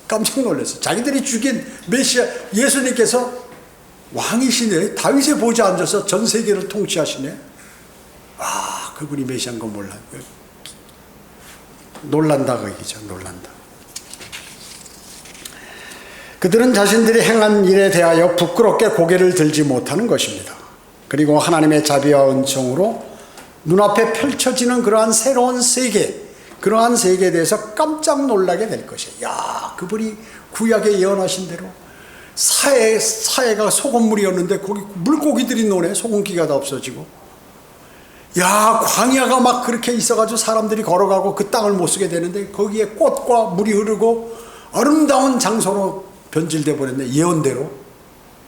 깜짝 놀랐어요. 자기들이 죽인 메시아 예수님께서 왕이시네. 다윗의 보좌에 앉아서 전 세계를 통치하시네. 그분이 메시아인 거 몰라. 놀란다 그 얘기죠. 놀란다. 그들은 자신들이 행한 일에 대하여 부끄럽게 고개를 들지 못하는 것입니다. 그리고 하나님의 자비와 은총으로 눈앞에 펼쳐지는 그러한 새로운 세계, 그러한 세계에 대해서 깜짝 놀라게 될 것이에요. 야, 그분이 구약에 예언하신 대로 사해가 소금물이었는데 거기 물고기들이 노네. 소금기가 다 없어지고. 야, 광야가 막 그렇게 있어가지고 사람들이 걸어가고 그 땅을 못 쓰게 되는데 거기에 꽃과 물이 흐르고 아름다운 장소로 변질돼 버렸네. 예언대로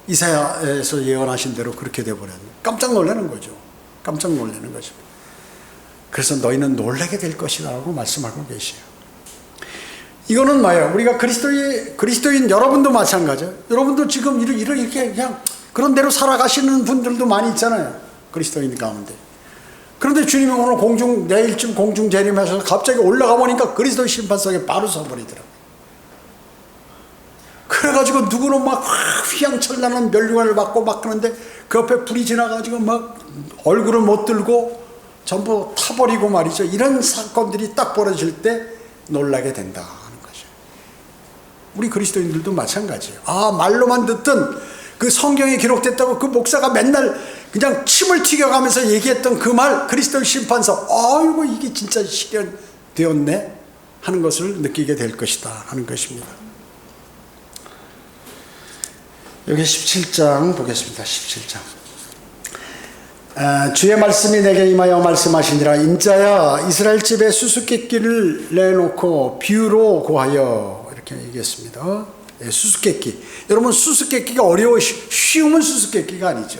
이사야에서 예언하신 대로 그렇게 돼 버렸네. 깜짝 놀라는 거죠. 깜짝 놀라는 거죠. 그래서 너희는 놀라게 될 것이다 라고 말씀하고 계시요. 이거는 뭐예요? 우리가 그리스도인 여러분도 마찬가지예요. 여러분도 지금 이렇게 그냥 그런 대로 살아가시는 분들도 많이 있잖아요. 그리스도인 가운데. 그런데 주님이 오늘 내일쯤 공중 재림하셔서 갑자기 올라가 보니까 그리스도 심판석에 바로 서버리더라고요. 그래가지고 누구는 막 휘황찬란한 멸류관을 받고 막 그러는데 그 옆에 불이 지나가지고 막 얼굴을 못 들고 전부 타버리고 말이죠. 이런 사건들이 딱 벌어질 때 놀라게 된다 하는 거죠. 우리 그리스도인들도 마찬가지예요. 말로만 듣던 그 성경에 기록됐다고 그 목사가 맨날 그냥 침을 튀겨가면서 얘기했던 그 말, 그리스도의 심판서, 아이고 이게 진짜 실현되었네 하는 것을 느끼게 될 것이다 하는 것입니다. 여기 17장 보겠습니다. 17장. 주의 말씀이 내게 임하여 말씀하시니라. 인자야 이스라엘 집에 수수께끼를 내놓고 비유로 고하여, 이렇게 얘기했습니다. 수수께끼. 여러분 수수께끼가 쉬우면 수수께끼가 아니죠.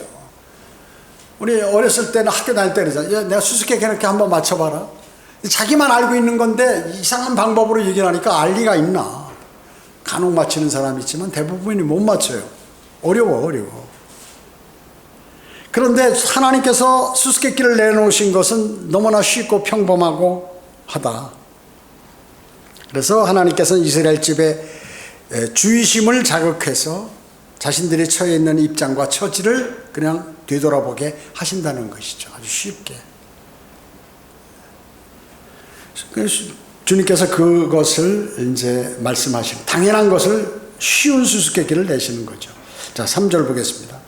우리 어렸을 때는 학교 다닐 때 그러잖아요. 내가 수수께끼 이렇게 한번 맞춰봐라. 자기만 알고 있는 건데 이상한 방법으로 얘기를 하니까 알 리가 있나. 간혹 맞히는 사람이 있지만 대부분이 못 맞춰요. 어려워. 그런데 하나님께서 수수께끼를 내놓으신 것은 너무나 쉽고 평범하고 하다. 그래서 하나님께서는 이스라엘 집에 주의심을 자극해서 자신들이 처해 있는 입장과 처지를 그냥 되돌아보게 하신다는 것이죠. 아주 쉽게. 주님께서 그것을 이제 말씀하시고 당연한 것을 쉬운 수수께끼를 내시는 거죠. 자, 3절 보겠습니다.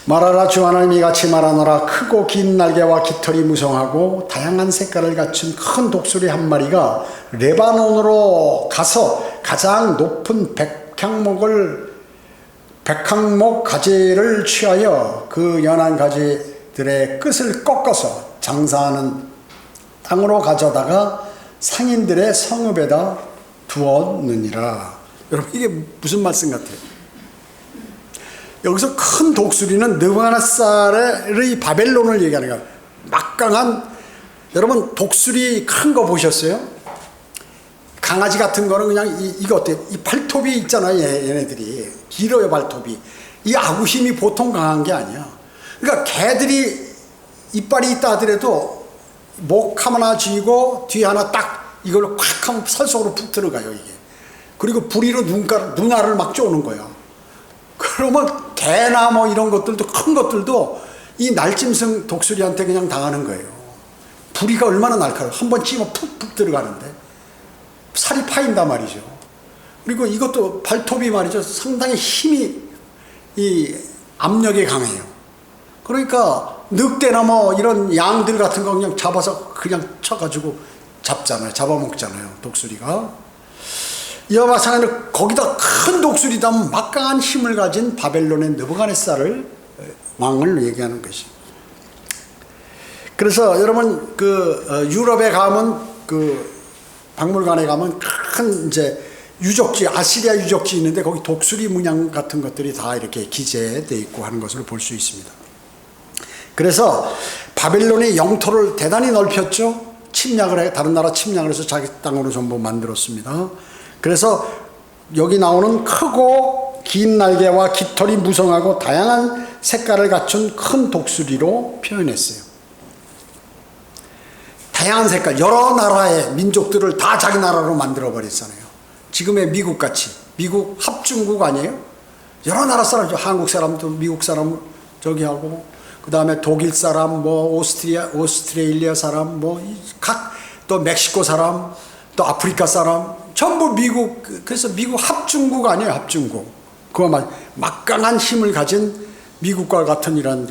말하라 주 하나님이 이같이 말하노라. 크고 긴 날개와 깃털이 무성하고 다양한 색깔을 갖춘 큰 독수리 한 마리가 레바논으로 가서 가장 높은 백향목 가지를 취하여 그 연한 가지들의 끝을 꺾어서 장사하는 땅으로 가져다가 상인들의 성읍에다 두었느니라. 여러분 이게 무슨 말씀 같아요? 여기서 큰 독수리는 느부갓네살의 바벨론을 얘기하는 거예요. 막강한, 여러분 독수리 큰 거 보셨어요? 강아지 같은 거는 그냥 이거 어때요? 이 발톱이 있잖아요. 얘네들이 길어요. 발톱이. 이 아구 힘이 보통 강한 게 아니야. 그러니까 개들이 이빨이 있다 하더라도 목 하나 쥐고 뒤에 하나 딱 이걸 콱 하면 살 속으로 푹 들어가요. 이게. 그리고 부리로 눈알을 막 쪼는 거야. 그러면 개나 뭐 이런 것들도, 큰 것들도 이 날짐승 독수리한테 그냥 당하는 거예요. 부리가 얼마나 날카로워. 한번 찌면 푹푹 들어가는데 살이 파인단 말이죠. 그리고 이것도 발톱이 말이죠. 상당히 힘이, 이 압력이 강해요. 그러니까 늑대나 뭐 이런 양들 같은 거 그냥 잡아서 그냥 쳐가지고 잡아먹잖아요. 독수리가. 이와 마찬가지로 거기다 큰 독수리다 막강한 힘을 가진 바벨론의 느부갓네살 왕을 얘기하는 것이. 그래서 여러분 유럽에 가면 박물관에 가면 큰 이제 유적지, 아시리아 유적지 있는데 거기 독수리 문양 같은 것들이 다 이렇게 기재되어 있고 하는 것을 볼 수 있습니다. 그래서 바벨론의 영토를 대단히 넓혔죠. 다른 나라 침략을 해서 자기 땅으로 전부 만들었습니다. 그래서 여기 나오는 크고 긴 날개와 깃털이 무성하고 다양한 색깔을 갖춘 큰 독수리로 표현했어요. 다양한 색깔, 여러 나라의 민족들을 다 자기 나라로 만들어버렸잖아요. 지금의 미국같이. 미국 합중국 아니에요? 여러 나라 사람이죠. 한국 사람도 미국 사람 저기 하고, 그 다음에 독일 사람, 뭐 오스트레일리아 사람, 또 멕시코 사람, 또 아프리카 사람, 전부 미국. 그래서 미국 합중국 아니에요. 합중국. 그거 막강한 힘을 가진 미국과 같은 이런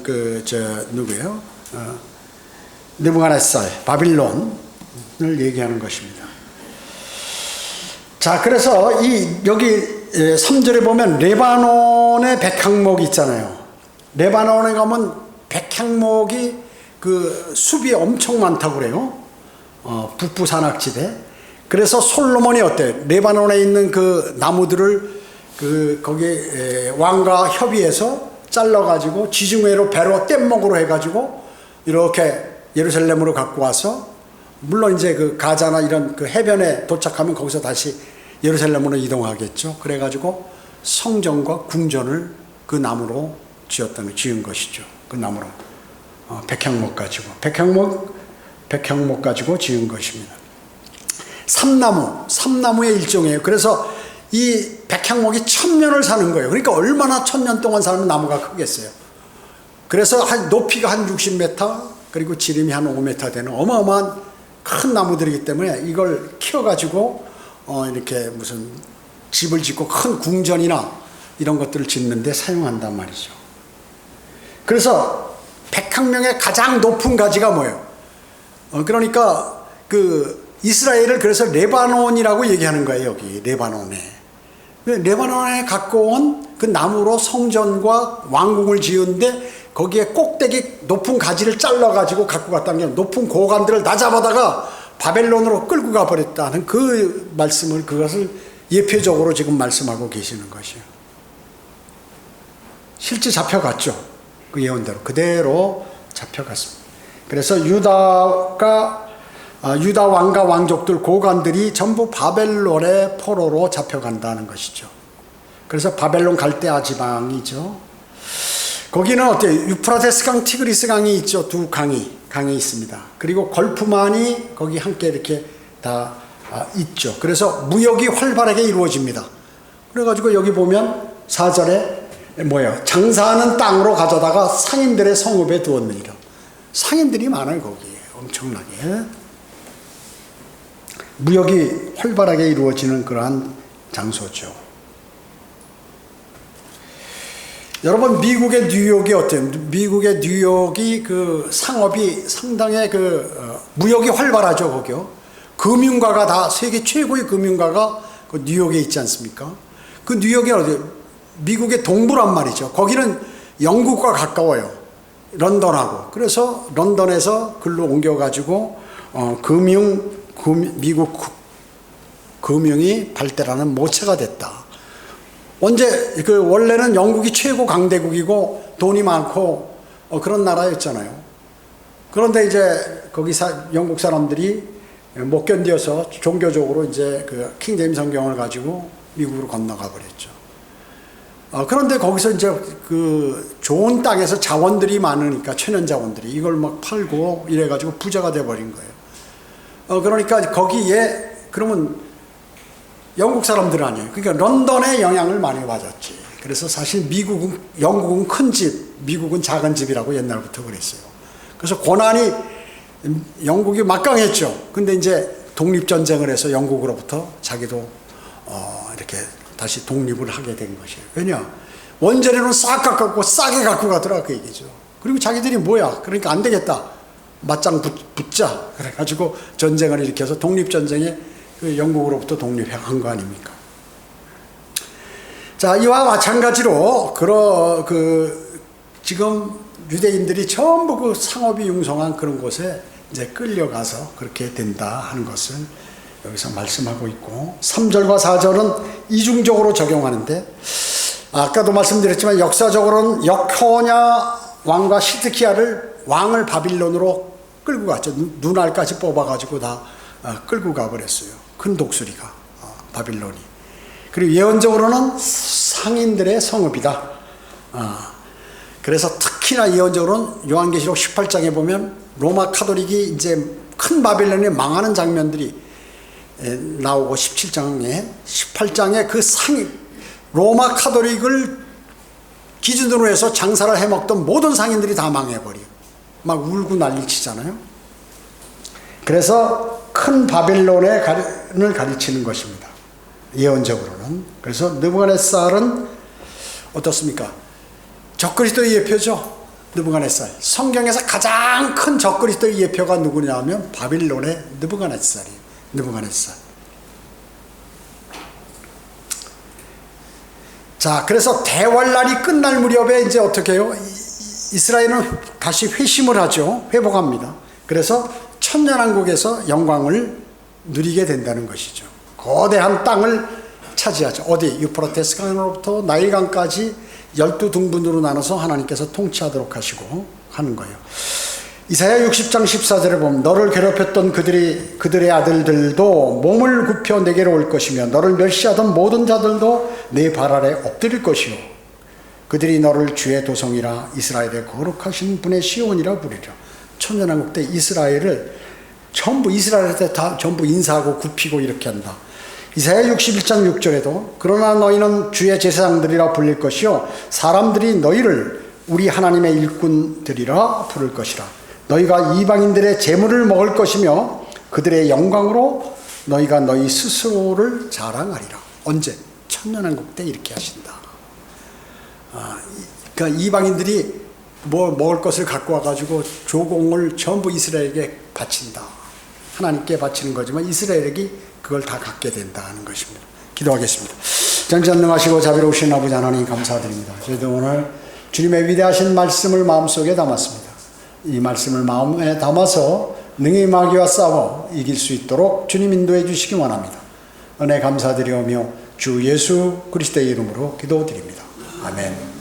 누구예요? 느부갓네살, 바빌론을 얘기하는 것입니다. 자, 그래서 여기 3절에 보면 레바논의 백향목 있잖아요. 레바논에 가면 백향목이 숲이 엄청 많다고 그래요. 북부 산악지대. 그래서 솔로몬이 어때요? 레바논에 있는 그 나무들을 거기 왕과 협의해서 잘라가지고 지중해로 배로 뗏목으로 해가지고 이렇게 예루살렘으로 갖고 와서, 물론 이제 그 가자나 이런 그 해변에 도착하면 거기서 다시 예루살렘으로 이동하겠죠. 그래가지고 성전과 궁전을 그 나무로 지은 것이죠. 그 나무로. 백향목 가지고 지은 것입니다. 삼나무의 일종이에요. 그래서 이 백향목이 1000년을 사는 거예요. 그러니까 얼마나 1000년 동안 사는 나무가 크겠어요. 그래서 높이가 한 60m, 그리고 지름이 한 5m 되는 어마어마한 큰 나무들이기 때문에 이걸 키워가지고 이렇게 무슨 집을 짓고 큰 궁전이나 이런 것들을 짓는데 사용한단 말이죠. 그래서 백향목의 가장 높은 가지가 뭐예요? 그러니까 그 이스라엘을 그래서 레바논이라고 얘기하는 거예요. 여기 레바논에 갖고 온 그 나무로 성전과 왕궁을 지은데, 거기에 꼭대기 높은 가지를 잘라가지고 갖고 갔다는 게, 높은 고관들을 다 잡아다가 바벨론으로 끌고 가버렸다는 그 말씀을, 그것을 예표적으로 지금 말씀하고 계시는 것이에요. 실제 잡혀갔죠. 그 예언대로 그대로 잡혀갔습니다. 그래서 유다 왕과 왕족들, 고관들이 전부 바벨론의 포로로 잡혀간다는 것이죠. 그래서 바벨론 갈대아 지방이죠. 거기는 어때요? 유프라테스 강, 티그리스 강이 있죠. 두 강이 있습니다. 그리고 걸프만이 거기 함께 이렇게 다 있죠. 그래서 무역이 활발하게 이루어집니다. 그래가지고 여기 보면 4절에 뭐예요? 장사하는 땅으로 가져다가 상인들의 성읍에 두었느니라. 상인들이 많아요. 거기에 엄청나게 무역이 활발하게 이루어지는 그러한 장소죠. 여러분, 미국의 뉴욕이 어때요? 미국의 뉴욕이 그 상업이 상당히 무역이 활발하죠. 거기요. 금융가가 다 세계 최고의 금융가가 그 뉴욕에 있지 않습니까? 그 뉴욕이 어디요? 미국의 동부란 말이죠. 거기는 영국과 가까워요. 런던하고. 그래서 런던에서 글로 옮겨가지고 미국 금융이 발달하는 모체가 됐다. 원래는 영국이 최고 강대국이고 돈이 많고 그런 나라였잖아요. 그런데 이제 거기 영국 사람들이 못 견뎌서 종교적으로 이제 그 킹제임 성경을 가지고 미국으로 건너가 버렸죠. 그런데 거기서 이제 그 좋은 땅에서 자원들이 많으니까, 천연 자원들이, 이걸 막 팔고 이래가지고 부자가 돼버린 거예요. 그러니까 거기에, 그러면 영국 사람들 아니에요. 그러니까 런던의 영향을 많이 받았지. 그래서 사실 영국은 큰 집, 미국은 작은 집이라고 옛날부터 그랬어요. 그래서 고난이 영국이 막강했죠. 근데 이제 독립전쟁을 해서 영국으로부터 자기도 이렇게 다시 독립을 하게 된 것이에요. 왜냐? 원자료는 싹 갖고 싸게 갖고 가더라, 그 얘기죠. 그리고 자기들이 뭐야? 그러니까 안 되겠다. 맞짱 붙자. 그래가지고 전쟁을 일으켜서 독립전쟁에 그 영국으로부터 독립한 거 아닙니까? 자, 이와 마찬가지로 지금 유대인들이 전부 그 상업이 융성한 그런 곳에 이제 끌려가서 그렇게 된다 하는 것을 여기서 말씀하고 있고, 3절과 4절은 이중적으로 적용하는데, 아까도 말씀드렸지만 역사적으로는 여코냐 왕과 시드키야를 왕을 바빌론으로 끌고 갔죠. 눈알까지 뽑아가지고 다 끌고 가버렸어요. 큰 독수리가, 바빌론이. 그리고 예언적으로는 상인들의 성읍이다. 그래서 특히나 예언적으로는 요한계시록 18장에 보면 로마 카톨릭이 이제 큰 바빌론이 망하는 장면들이 나오고, 18장에 그 로마 카톨릭을 기준으로 해서 장사를 해먹던 모든 상인들이 다 망해버려. 막 울고 난리치잖아요. 그래서 큰 바빌론을 가르치는 것입니다. 예언적으로는. 그래서 느부갓네살은 어떻습니까? 적그리스도의 예표죠. 느부갓네살. 성경에서 가장 큰 적그리스도의 예표가 누구냐면 바빌론의 느부갓네살이에요. 느부갓네살. 자, 그래서 대환란이 끝날 무렵에 이제 어떻게 해요? 이스라엘은 다시 회심을 하죠. 회복합니다. 그래서 천년왕국에서 영광을 누리게 된다는 것이죠. 거대한 땅을 차지하죠. 어디? 유프라테스 강으로부터 나일강까지 12등분으로 나눠서 하나님께서 통치하도록 하시고 하는 거예요. 이사야 60장 14절에 보면 너를 괴롭혔던 그들의 아들들도 몸을 굽혀 내게로 올 것이며 너를 멸시하던 모든 자들도 내 발 아래 엎드릴 것이요 그들이 너를 주의 도성이라 이스라엘의 거룩하신 분의 시온이라 부르리라. 천년왕국 때 이스라엘을 전부 이스라엘한테 다 전부 인사하고 굽히고 이렇게 한다. 이사야 61장 6절에도 그러나 너희는 주의 제사장들이라 불릴 것이요 사람들이 너희를 우리 하나님의 일꾼들이라 부를 것이라. 너희가 이방인들의 재물을 먹을 것이며 그들의 영광으로 너희가 너희 스스로를 자랑하리라. 언제? 천년왕국 때 이렇게 하신다. 그러니까 이방인들이 뭐 먹을 것을 갖고 와가지고 조공을 전부 이스라엘에게 바친다. 하나님께 바치는 거지만 이스라엘에게 그걸 다 갖게 된다는 것입니다. 기도하겠습니다. 전지전능하시고 자비로우신 아버지 하나님 감사드립니다. 저희도 오늘 주님의 위대하신 말씀을 마음속에 담았습니다. 이 말씀을 마음에 담아서 능히 마귀와 싸워 이길 수 있도록 주님 인도해 주시기 원합니다. 은혜 감사드리오며 주 예수 그리스도의 이름으로 기도드립니다. 아멘.